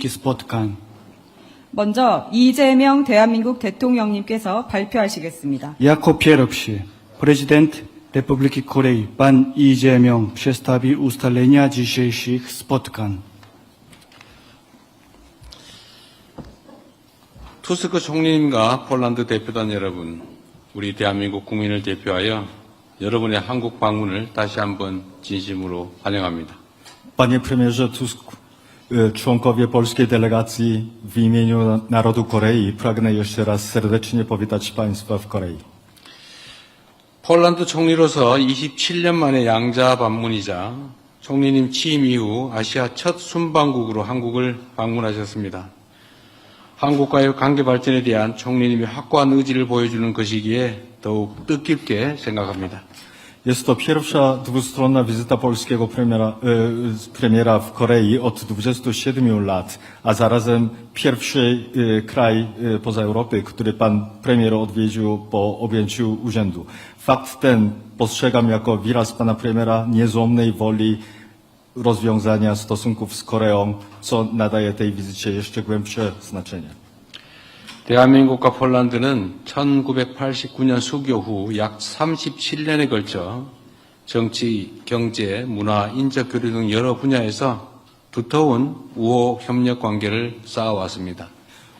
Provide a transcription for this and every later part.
spotkan. 먼저 이재명 대한민국 대통령님께서 발표하시겠습니다. Jako pierwszy prezydent Republiki Korei pan Ijeong przedstawi ustalenia dzisiejszych spotkań. 투스크 총리님과 폴란드 대표단 여러분, 우리 대한민국 국민을 대표하여 여러분의 한국 방문을 다시 한번 진심으로 환영합니다. Panie premierze Tusk, członkowie polskiej delegacji, w imieniu narodu Korei pragnę jeszcze raz serdecznie powitać Państwa w Korei. 폴란드 총리로서 27년 만에 양자 방문이자 총리님 취임 이후 아시아 첫 순방국으로 한국을 방문하셨습니다. 한국과의 관계 발전에 대한 총리님의 확고한 의지를 보여주는 것이기에 더욱 뜻깊게 생각합니다. Jest to pierwsza dwustronna wizyta polskiego premiera w Korei od 27 lat, a zarazem pierwszy kraj poza Europy, który pan premier odwiedził po objęciu urzędu. Fakt ten postrzegam jako wyraz pana premiera niezłomnej woli rozwiązania stosunków z Koreą, co nadaje tej wizycie jeszcze głębsze znaczenie. 대한민국과 폴란드는 1989년 수교 후 약 37년에 걸쳐 정치, 경제, 문화, 인적 교류 등 여러 분야에서 두터운 우호 협력 관계를 쌓아왔습니다.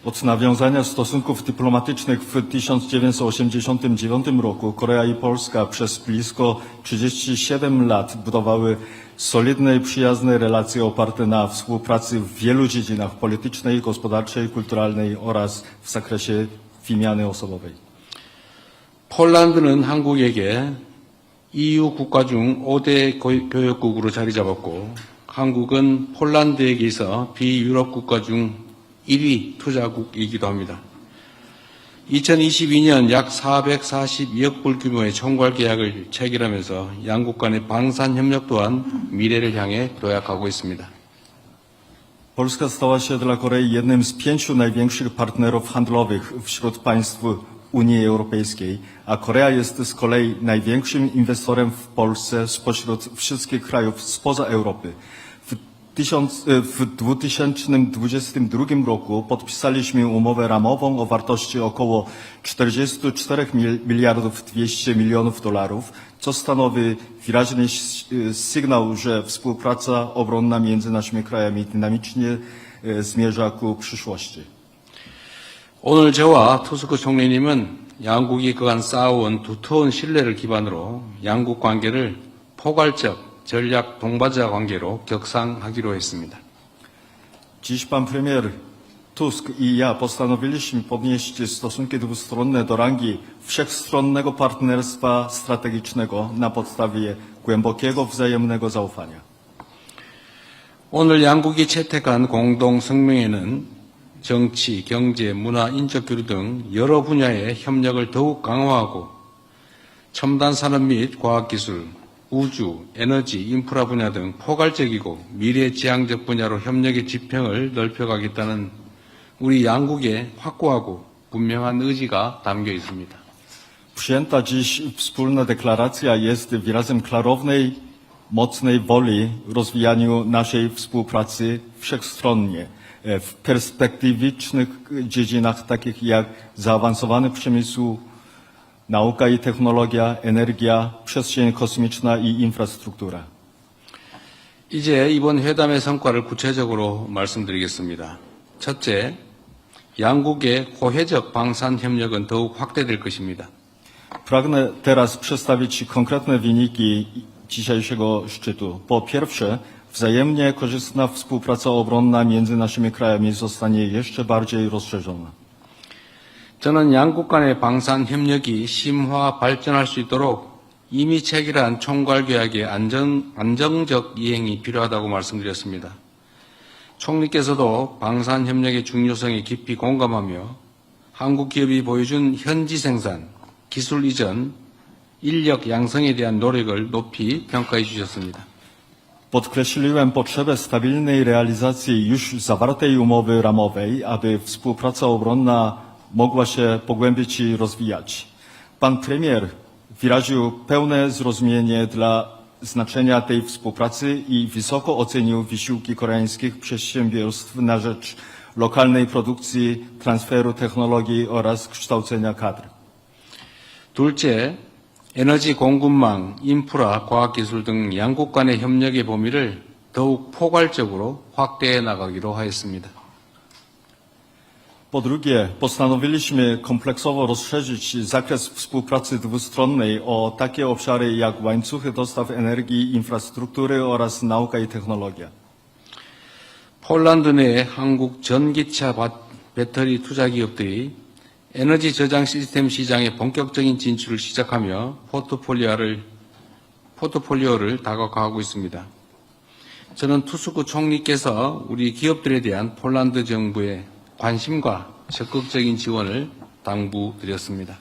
Od nawiązania stosunków dyplomatycznych w 1989 roku Korea i Polska przez blisko 37 lat budowały solidne i przyjazne relacje oparte na współpracy w wielu dziedzinach politycznej, gospodarczej, kulturalnej oraz w zakresie wymiany osobowej. 폴란드는 한국에게 EU 국가 중 5대 교역국으로 자리 잡았고 한국은 폴란드에게 있어 비유럽 국가 중 1위 투자국이기도 합니다. 2022년 약 442억 불 규모의 총괄 계약을 체결하면서 양국 간의 방산 협력 또한 미래를 향해 도약하고 있습니다. Polska stała się dla Korei jednym z 5 największych partnerów handlowych wśród państw Unii Europejskiej, a Korea jest z kolei największym inwestorem w Polsce spośród wszystkich krajów spoza Europy. W 2022 roku podpisaliśmy umowę ramową o wartości około 44 miliardów 200 milionów dolarów, co stanowi wyraźny sygnał, że współpraca obronna między naszymi krajami dynamicznie zmierza ku przyszłości. 오늘 저와 투스크 총리님은 양국이 그간 쌓아온 두터운 신뢰를 기반으로 양국 관계를 포괄적 전략 동반자 관계로 격상하기로 했습니다. Dziś pan premier Tusk i ja postanowiliśmy podnieść stosunki dwustronne do rangi wszechstronnego partnerstwa strategicznego na podstawie głębokiego wzajemnego zaufania. 오늘 양국이 채택한 공동 성명에는 정치, 경제, 문화, 인적 교류 등 여러 분야의 협력을 더욱 강화하고 첨단 산업 및 과학기술, 우주, 에너지, 인프라 분야 등 포괄적이고 미래지향적 분야로 협력의 지평을 넓혀가겠다는 우리 양국의 확고하고 분명한 의지가 담겨 있습니다. Przyjęta dziś wspólna deklaracja jest wyrazem klarownej, mocnej woli rozwijaniu naszej współpracy wszechstronnie w perspektywicznych dziedzinach takich jak zaawansowany przemysł, nauka i technologia, energia, przestrzeń kosmiczna i infrastruktura. 이제 이번 회담의 성과를 구체적으로 말씀드리겠습니다. 첫째, 양국의 고해적 방산 협력은 더욱 확대될 것입니다. Pragnę teraz przedstawić konkretne wyniki dzisiejszego szczytu. Po pierwsze, wzajemnie korzystna współpraca obronna między naszymi krajami zostanie jeszcze bardziej rozszerzona. 저는 양국 간의 방산 협력이 심화 발전할 수 있도록 이미 체결한 총괄 계약의 안정적 이행이 필요하다고 말씀드렸습니다. 총리께서도 방산 협력의 중요성에 깊이 공감하며 한국 기업이 보여준 현지 생산, 기술 이전, 인력 양성에 대한 노력을 높이 평가해 주셨습니다. Podkreśliłem potrzebę stabilnej realizacji już zawartej umowy ramowej, aby współpraca obronna mogła się pogłębić i rozwijać. Pan premier wyraził pełne zrozumienie dla znaczenia tej współpracy i wysoko ocenił wysiłki koreańskich przedsiębiorstw na rzecz lokalnej produkcji, transferu technologii oraz kształcenia kadr. 둘째, 에너지 공급망, 인프라, 과학기술 등 양국 간의 협력의 범위를 더욱 포괄적으로 확대해 나가기로 하였습니다. Po drugie, postanowiliśmy kompleksowo rozszerzyć zakres współpracy dwustronnej o takie obszary jak łańcuchy dostaw energii, infrastruktury oraz nauka i technologia. 폴란드 내 한국 전기차 배터리 투자 기업들이 에너지 저장 시스템 시장에 본격적인 진출을 시작하며 포트폴리오를 다각화하고 있습니다. 저는 투스쿠 총리께서 우리 기업들에 대한 폴란드 정부의 관심과 적극적인 지원을 당부드렸습니다.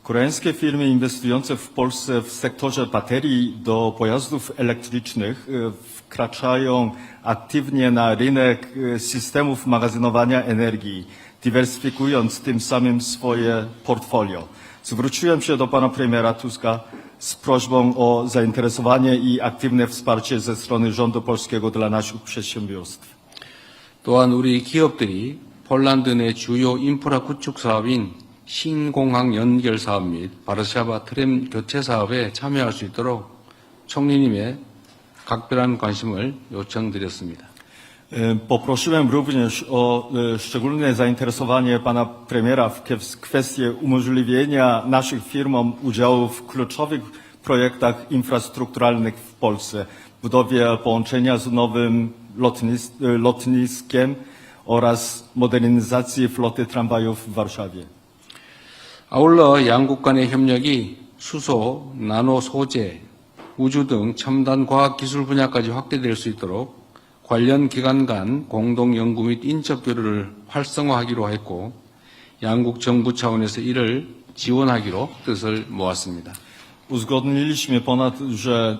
Koreańskie firmy inwestujące w Polsce w sektorze baterii do pojazdów elektrycznych wkraczają aktywnie na rynek systemów magazynowania energii, dywersyfikując tym samym swoje portfolio. Zwróciłem się do pana premiera Tuska z prośbą o zainteresowanie i aktywne wsparcie ze strony rządu polskiego dla naszych przedsiębiorstw. 또한 우리 기업들이 폴란드 내 주요 인프라 구축 사업인 신공항 연결 사업 및 바르샤바 트램 교체 사업에 참여할 수 있도록 총리님의 각별한 관심을 요청드렸습니다. Poprosiłem również o szczególne zainteresowanie pana premiera w kwestię umożliwienia naszych firmom udziału w kluczowych projektach infrastrukturalnych w Polsce, budowie połączenia z nowym lotniskiem oraz modernizacji floty tramwajów w Warszawie. 아울러 양국 간의 협력이 수소, 나노 소재, 우주 등 첨단 과학 기술 분야까지 확대될 수 있도록 관련 기관 간 공동 연구 및 인적 교류를 활성화하기로 했고 양국 정부 차원에서 이를 지원하기로 뜻을 모았습니다. Uzgodniliśmy ponadto, że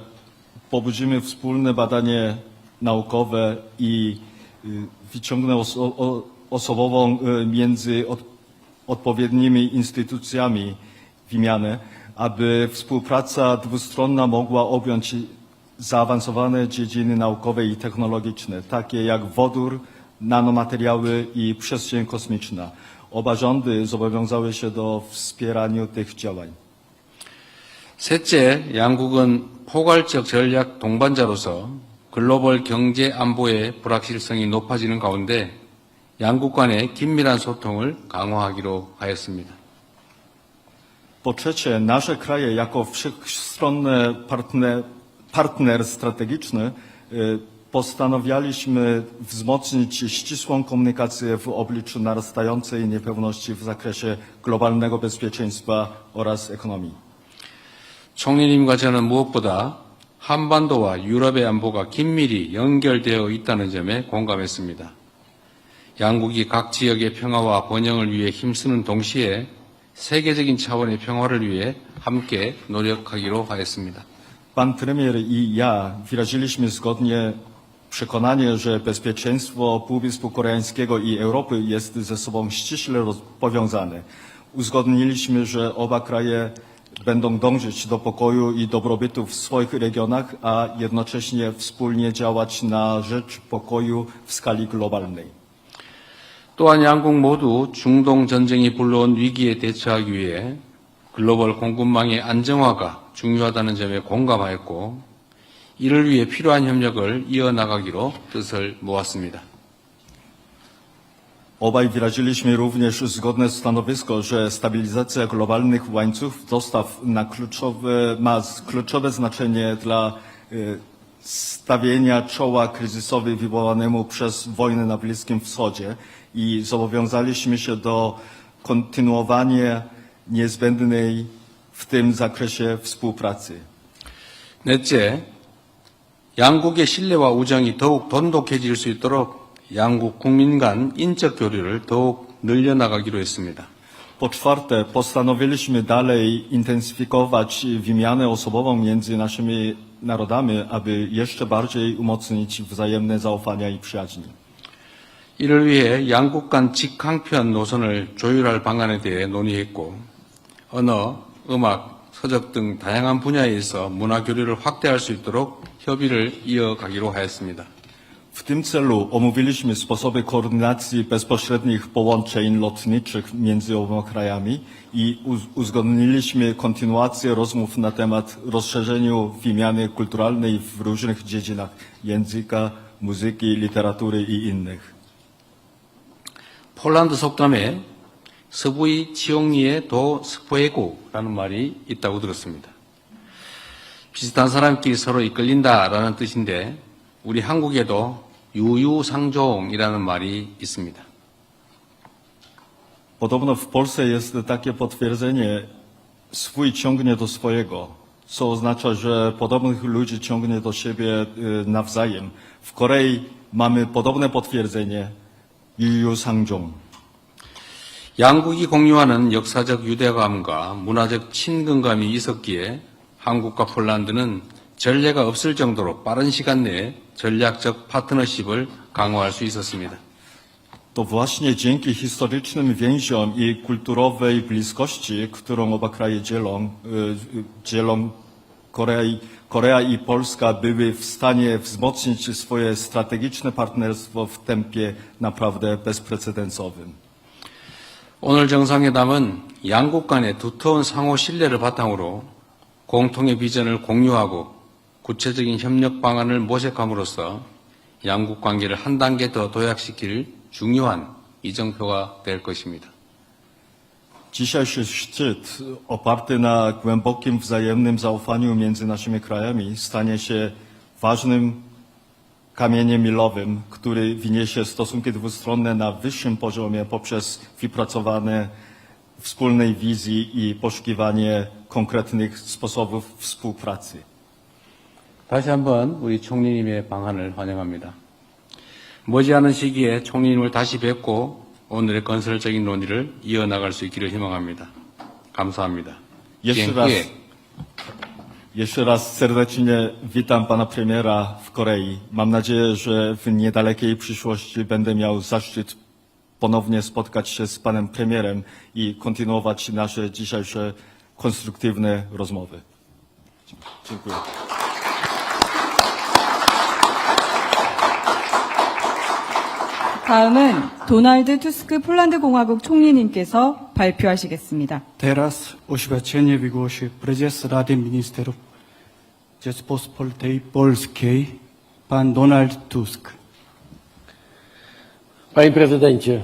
pobudzimy wspólne badanie naukowe i wyciągnę osobową między odpowiednimi instytucjami wymianę, aby współpraca dwustronna mogła objąć zaawansowane dziedziny naukowe i technologiczne, takie jak wodór, nanomateriały i przestrzeń kosmiczna. Oba rządy zobowiązały się do wspierania tych działań. 셋째, 양국은 포괄적 전략 동반자로서 글로벌 경제 안보의 불확실성이 높아지는 가운데 양국 간의 긴밀한 소통을 강화하기로 하였습니다. Po trzecie, nasze kraje jako wszechstronny partner strategiczny postanawialiśmy wzmocnić ścisłą komunikację w obliczu narastającej niepewności w zakresie globalnego bezpieczeństwa oraz ekonomii. 총리님과 저는 무엇보다 한반도와 유럽의 안보가 긴밀히 연결되어 있다는 점에 공감했습니다. 양국이 각 지역의 평화와 번영을 위해 힘쓰는 동시에 세계적인 차원의 평화를 위해 함께 노력하기로 하였습니다. Pan premier i ja wyraziliśmy zgodnie przekonanie, że bezpieczeństwo Półwyspu Koreańskiego i Europy jest ze sobą ściśle powiązane. Uzgodniliśmy, że oba kraje będą dążyć do pokoju i dobrobytu w swoich regionach, a jednocześnie wspólnie działać na rzecz pokoju w skali globalnej. 또한 양국 모두 중동 전쟁이 불러온 위기에 대처하기 위해 글로벌 공급망의 안정화가 중요하다는 점에 공감하였고 이를 위해 필요한 협력을 이어나가기로 뜻을 모았습니다. Obaj wyraziliśmy również zgodne stanowisko, że stabilizacja globalnych łańcuchów dostaw ma kluczowe znaczenie dla stawienia czoła kryzysowi wywołanemu przez wojnę na Bliskim Wschodzie i zobowiązaliśmy się do kontynuowania niezbędnej w tym zakresie współpracy. 넷째, 양국의 신뢰와 우정이 더욱 돈독해질 수 있도록 양국 국민 간 인적 교류를 더욱 늘려나가기로 했습니다. Po czwarte, postanowiliśmy dalej intensyfikować wymianę osobową między naszymi narodami, aby jeszcze bardziej umocnić wzajemne zaufanie i przyjaźń. 이를 위해 양국 간 직항편 노선을 조율할 방안에 대해 논의했고 언어, 음악, 서적 등 다양한 분야에 있어 문화 교류를 확대할 수 있도록 협의를 이어가기로 하였습니다. W tym celu omówiliśmy sposoby koordynacji bezpośrednich połączeń lotniczych między oboma krajami i uzgodniliśmy kontynuację rozmów na temat rozszerzenia wymiany kulturalnej w różnych dziedzinach języka, muzyki, literatury i innych. 폴란드 속담에 서부의 치용리에 도 스포에고라는 말이 있다고 들었습니다. 비슷한 사람끼리 서로 이끌린다라는 뜻인데 우리 한국에도 유유상종이라는 말이 있습니다. Podobno w Polsce jest takie potwierdzenie swój ciągnie do swojego, co oznacza, że podobnych ludzi ciągnie do siebie nawzajem. W Korei mamy podobne potwierdzenie 유유상종. 양국이 공유하는 역사적 유대감과 문화적 친근감이 있었기에 한국과 폴란드는 전례가 없을 정도로 빠른 시간 내에 전략적 파트너십을 강화할 수 있었습니다. To właśnie dzięki historycznym więziom i kulturowej bliskości, którą oba kraje dzielą, Korea i Polska były w stanie wzmocnić swoje strategiczne partnerstwo w tempie naprawdę bezprecedensowym. 오늘 정상회담은 양국 간의 두터운 상호 신뢰를 바탕으로 공통의 비전을 공유하고 구체적인 협력 방안을 모색함으로써 양국 관계를 한 단계 더 도약시킬 중요한 이정표가 될 것입니다. Dzisiejszy szczyt oparty na głębokim wzajemnym zaufaniu między naszymi krajami stanie się ważnym kamieniem milowym, który wyniesie stosunki dwustronne na wyższym poziomie poprzez wypracowanie wspólnej wizji i poszukiwanie konkretnych sposobów współpracy. 다시 한번 우리 총리님의 방한을 환영합니다. 머지않은 시기에 총리님을 다시 뵙고 오늘의 건설적인 논의를 이어나갈 수 있기를 희망합니다. 감사합니다. Jeszcze raz serdecznie witam pana premiera w Korei. Mam nadzieję, że w niedalekiej przyszłości będę miał zaszczyt ponownie spotkać się z panem premierem i kontynuować nasze dzisiejsze konstruktywne rozmowy. Dziękuję. 다음은 도널드 투스크 폴란드 공화국 총리님께서 발표하시겠습니다. Teraz oświadczenie wygłosi prezes Rady Ministrów Rzeczypospolitej Polskiej, pan Donald Tusk. Panie prezydencie,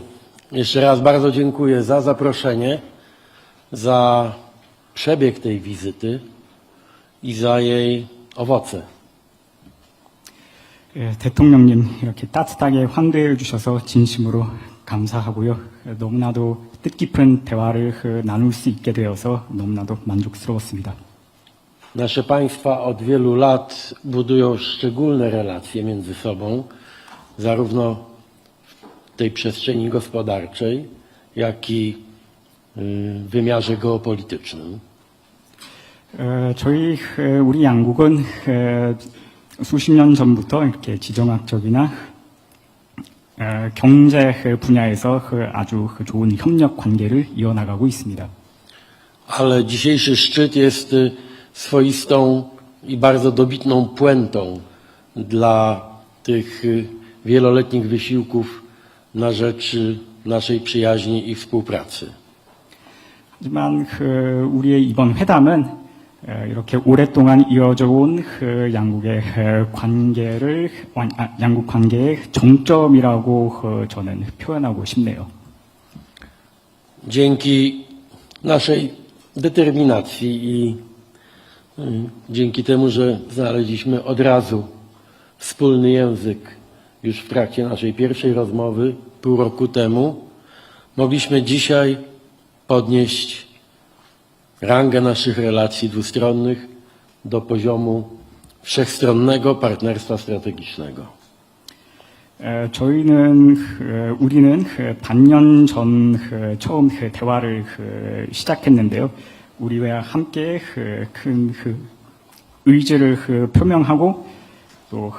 jeszcze raz bardzo dziękuję za zaproszenie, za przebieg tej wizyty i za jej owoce. 대통령님 이렇게 따뜻하게 환대해 주셔서 진심으로 감사하고요. 너무나도 뜻깊은 대화를 나눌 수 있게 되어서 너무나도 만족스러웠습니다. Nasze państwa od wielu lat budują szczególne relacje między sobą, zarówno w tej przestrzeni gospodarczej, jak i w wymiarze geopolitycznym. 우리 양국은 수십 년 전부터 이렇게 지정학적이나 경제 분야에서 아주 좋은 협력 관계를 이어나가고 있습니다. Ale dzisiejszy szczyt jest swoistą i bardzo dobitną puentą dla tych wieloletnich wysiłków na rzecz naszej przyjaźni i współpracy. 하지만 우리의 이번 회담은 이렇게 오랫동안 이어져 온 양국 관계의 정점이라고 저는 표현하고 싶네요. Dzięki naszej determinacji i dzięki temu, że znaleźliśmy od razu wspólny język już w trakcie naszej pierwszej rozmowy pół roku temu, mogliśmy dzisiaj podnieść rangę naszych relacji dwustronnych do poziomu wszechstronnego partnerstwa strategicznego. 우리는 반년 전 처음 대화를 시작했는데요. 우리와 함께 큰 의지를 표명하고 또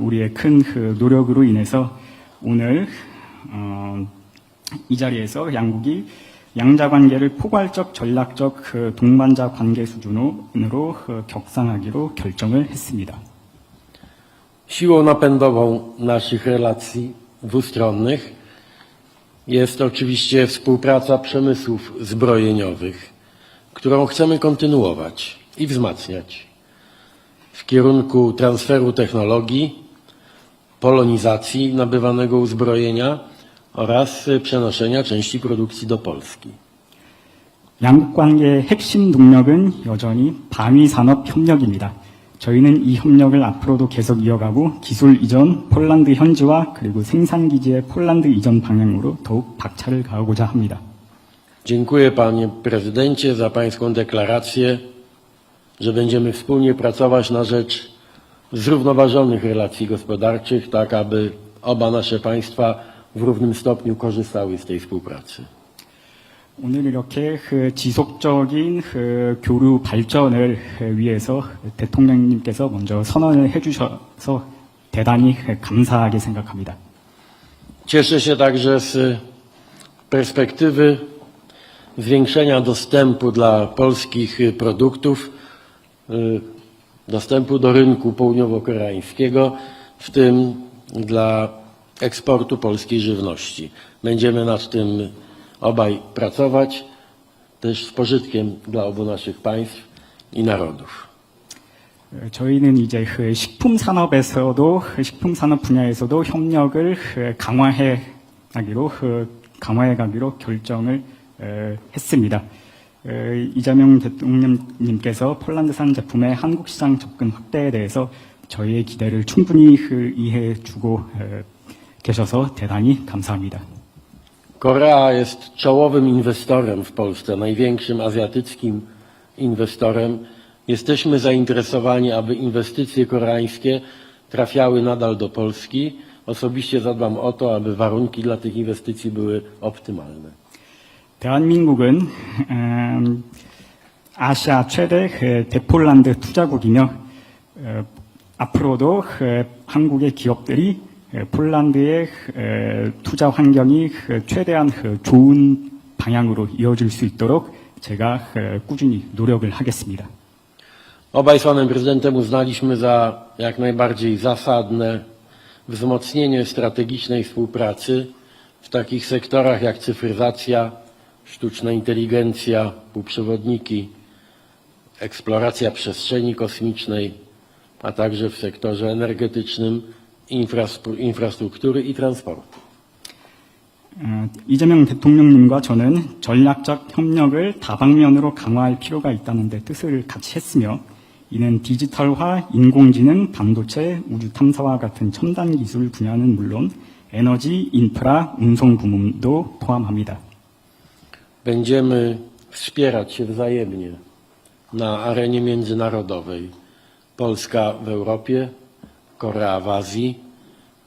우리의 큰 노력으로 인해서 오늘 이 자리에서 양국이 양자 관계를 포괄적 전략적 동반자 관계 수준으로 격상하기로 결정을 했습니다. Siłą napędową naszych relacji dwustronnych jest oczywiście współpraca przemysłów zbrojeniowych, którą chcemy kontynuować i wzmacniać w kierunku transferu technologii, polonizacji nabywanego uzbrojenia oraz przenoszenia części produkcji do Polski. 양국 관계의 핵심 동력은 여전히 방위 산업 협력입니다. 저희는 이 협력을 앞으로도 계속 이어가고 기술 이전, 폴란드 현지화 그리고 생산 기지의 폴란드 이전 방향으로 더욱 박차를 가하고자 합니다. Dziękuję panie prezydencie za pańską deklarację, że będziemy wspólnie pracować na rzecz zrównoważonych relacji gospodarczych, tak aby oba nasze państwa w równym stopniu korzystały z tej współpracy. 오늘 이렇게 지속적인 교류 발전을 위해서 대통령님께서 먼저 선언을 해주셔서 대단히 감사하게 생각합니다. Cieszę się także z perspektywy zwiększenia dostępu dla polskich produktów, dostępu do rynku południowo-koreańskiego, w tym dla eksportu polskiej żywności. Będziemy nad tym obaj pracować, też z pożytkiem dla obu naszych państw i narodów. 저희는 이제 식품 산업에서도 식품 산업 분야에서도 협력을 강화해 가기로 결정을 했습니다. 이재명 대통령님께서 폴란드산 제품의 한국 시장 접근 확대에 대해서 저희의 기대를 충분히 이해해주고 계셔서 대단히 감사합니다. Korea jest czołowym inwestorem w Polsce, największym azjatyckim inwestorem. Jesteśmy zainteresowani, aby inwestycje koreańskie trafiały nadal do Polski. Osobiście zadbam o to, aby warunki dla tych inwestycji były optymalne. 대한민국은 아시아 최대 대폴란드 투자국이며 앞으로도 한국의 기업들이 폴란드의 투자 환경이 최대한 좋은 방향으로 이어질 수 있도록 제가 꾸준히 노력을 하겠습니다. Obaj z panem prezydentem uznaliśmy za jak najbardziej zasadne wzmocnienie strategicznej współpracy w takich sektorach jak cyfryzacja, sztuczna inteligencja, półprzewodniki, eksploracja przestrzeni kosmicznej, a także w sektorze energetycznym, infrastruktury i transportu. 이재명 대통령님과 저는 전략적 협력을 다방면으로 강화할 필요가 있다는 데 뜻을 같이 했으며 이는 디지털화, 인공지능, 반도체, 우주 탐사와 같은 첨단 기술 분야는 물론 에너지, 인프라, 운송 부문도 포함합니다. Będziemy wspierać się wzajemnie na arenie międzynarodowej. Polska w Europie, Korea w Azji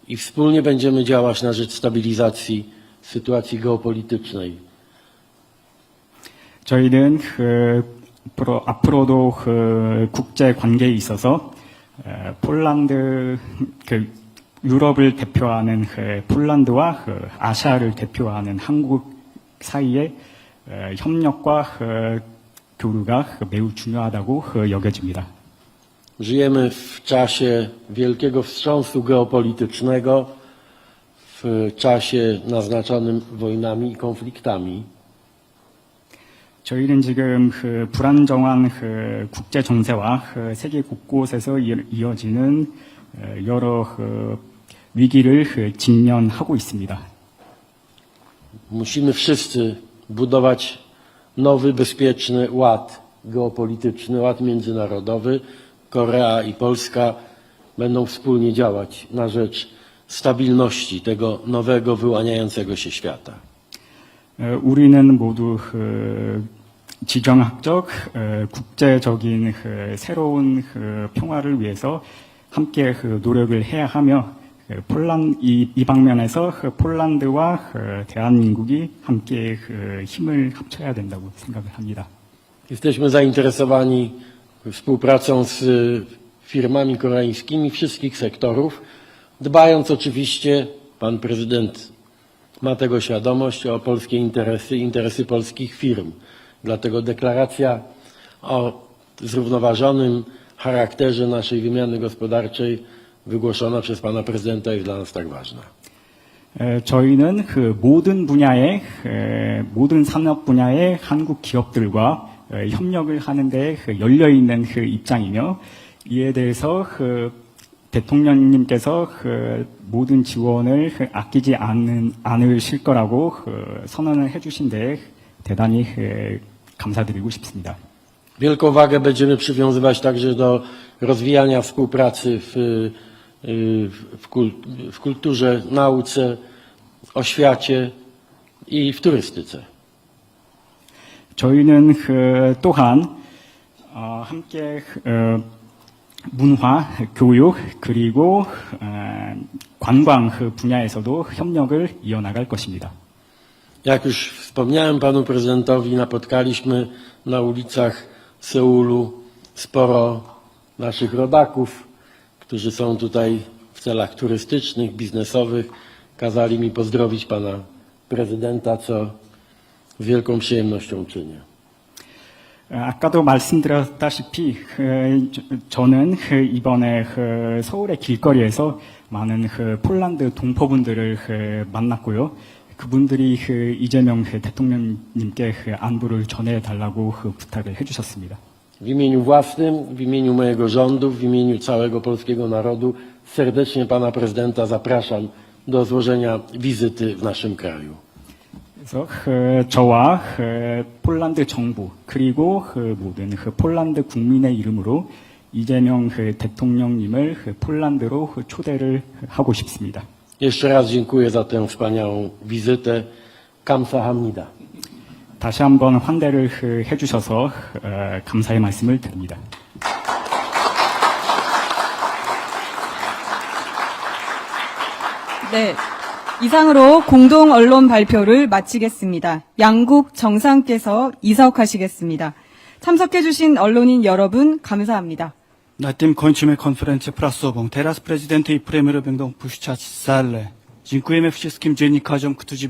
i wspólnie będziemy działać na rzecz stabilizacji sytuacji geopolitycznej. 저희는 앞으로도 국제 관계에 있어서 폴란드 유럽을 대표하는 폴란드와 아시아를 대표하는 한국 사이의 협력과 교류가 매우 중요하다고 여겨집니다. Żyjemy w czasie wielkiego wstrząsu geopolitycznego, w czasie naznaczonym wojnami i konfliktami. 저희는 지금 불안정한 국제 정세와 세계 곳곳에서 이어지는 여러 위기를 직면하고 있습니다. Musimy wszyscy budować nowy, bezpieczny ład geopolityczny, ład międzynarodowy. Korea i Polska będą wspólnie działać na rzecz stabilności tego nowego, wyłaniającego się świata. 우리는 모두 지정학적, 국제적인 새로운 평화를 위해서 함께 노력을 해야 하며 이 방면에서 폴란드와 대한민국이 함께 힘을 합쳐야 된다고 생각을 합니다. Jesteśmy zainteresowani współpracą z firmami koreańskimi wszystkich sektorów, dbając oczywiście, pan prezydent ma tego świadomość, o polskie interesy, interesy polskich firm. Dlatego deklaracja o zrównoważonym charakterze naszej wymiany gospodarczej wygłoszona przez pana prezydenta jest dla nas tak ważna. 저희는 그 모든 산업 분야의 한국 기업들과 협력을 하는데 열려 있는 그 입장이며 이에 대해서 대통령님께서 모든 지원을 아끼지 않으실 거라고 선언을 해주신 데 대단히 감사드리고 싶습니다. Wielką wagę będziemy przywiązywać także do rozwijania współpracy w kulturze, nauce, oświacie i w turystyce. 저희는 또한 함께 문화, 교육 그리고 관광 분야에서도 협력을 이어나갈 것입니다. Jak już wspomniałem panu prezydentowi, napotkaliśmy na ulicach Seulu sporo naszych rodaków, którzy są tutaj w celach turystycznych, biznesowych. Kazali mi pozdrowić pana prezydenta, co z wielką przyjemnością czynię. 아까도 말씀드렸다시피 저는 이번에 서울의 길거리에서 많은 폴란드 동포분들을 만났고요. 그분들이 이재명 대통령님께 안부를 전해달라고 부탁을 해주셨습니다. W imieniu własnym, w imieniu mojego rządu, w imieniu całego polskiego narodu serdecznie pana prezydenta zapraszam do złożenia wizyty w naszym kraju. 그래서 저와 폴란드 정부 그리고 모든 폴란드 국민의 이름으로 이재명 대통령님을 폴란드로 초대를 하고 싶습니다. Jeszcze raz dziękuję za tę wspaniałą wizytę. 감사합니다. 다시 한번 환대를 해주셔서 감사의 말씀을 드립니다. 네. 이상으로 공동 언론 발표를 마치겠습니다. 양국 정상께서 이사옥하시겠습니다. 참석해주신 언론인 여러분 감사합니다. Na tym kończymy konferencję prasową. Teraz prezydent i premier będą puszczać salę. Dziękujemy wszystkim dziennikarzom, którzy byli